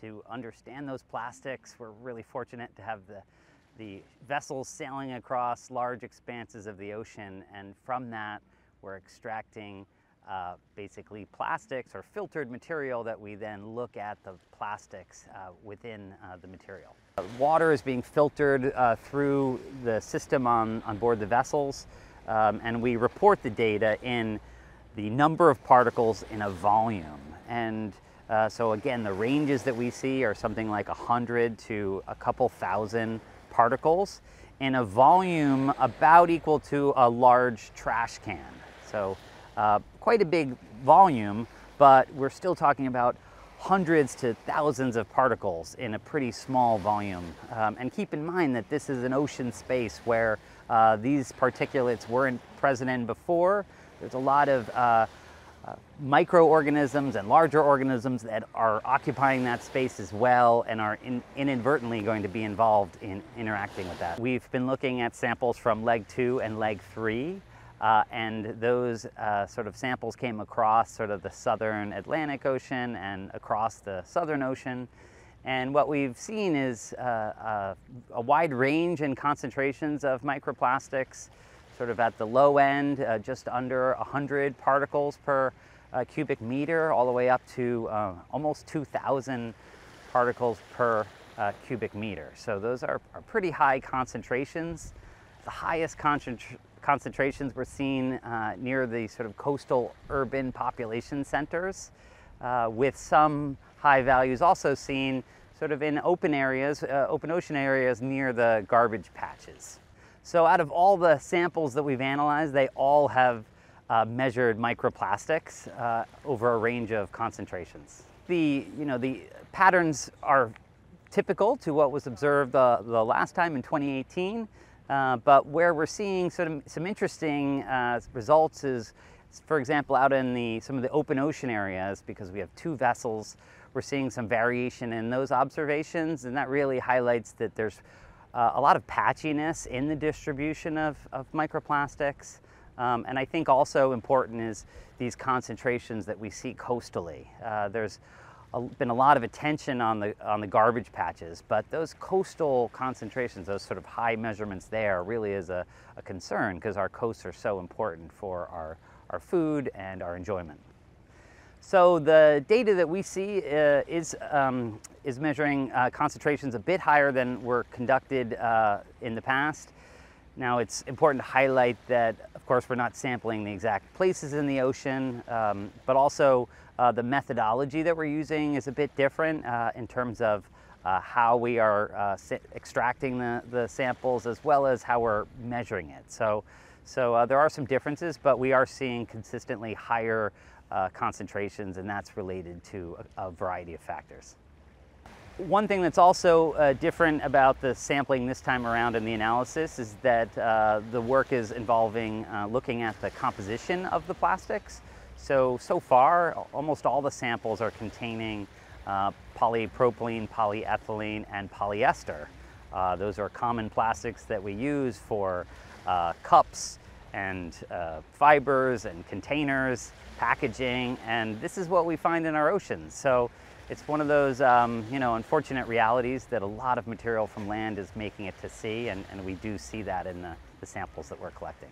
to understand those plastics. We're really fortunate to have the vessels sailing across large expanses of the ocean, and from that we're extracting basically plastics or filtered material that we then look at the plastics within the material. Water is being filtered through the system on board the vessels, and we report the data in the number of particles in a volume. And so again, the ranges that we see are something like 100 to a couple thousand particles in a volume about equal to a large trash can. So quite a big volume, but we're still talking about hundreds to thousands of particles in a pretty small volume. And keep in mind that this is an ocean space where these particulates weren't present in before. There's a lot of microorganisms and larger organisms that are occupying that space as well and are inadvertently going to be involved in interacting with that. We've been looking at samples from leg 2 and leg 3, and those sort of samples came across sort of the southern Atlantic Ocean and across the Southern Ocean. And what we've seen is a wide range in concentrations of microplastics, sort of at the low end, just under 100 particles per cubic meter, all the way up to almost 2,000 particles per cubic meter. So those are pretty high concentrations. The highest concentrations were seen near the sort of coastal urban population centers, with some high values also seen sort of in open areas, open ocean areas near the garbage patches. So out of all the samples that we've analyzed, they all have measured microplastics over a range of concentrations. The patterns are typical to what was observed the last time in 2018, but where we're seeing sort of some interesting results is, for example, out in some of the open ocean areas, because we have 2 vessels, we're seeing some variation in those observations, and that really highlights that there's a lot of patchiness in the distribution of microplastics. And I think also important is these concentrations that we see coastally. There's been a lot of attention on the garbage patches, but those coastal concentrations, those sort of high measurements there, really is a concern, because our coasts are so important for our food and our enjoyment. So the data that we see is measuring concentrations a bit higher than were conducted in the past. Now, it's important to highlight that, of course, we're not sampling the exact places in the ocean, but also the methodology that we're using is a bit different in terms of how we are extracting the samples, as well as how we're measuring it. So there are some differences, but we are seeing consistently higher concentrations, and that's related to a variety of factors. One thing that's also different about the sampling this time around in the analysis is that the work is involving looking at the composition of the plastics. So far, almost all the samples are containing polypropylene, polyethylene, and polyester. Those are common plastics that we use for cups and fibers and containers, packaging, and this is what we find in our oceans. So it's one of those unfortunate realities that a lot of material from land is making it to sea, and we do see that in the samples that we're collecting.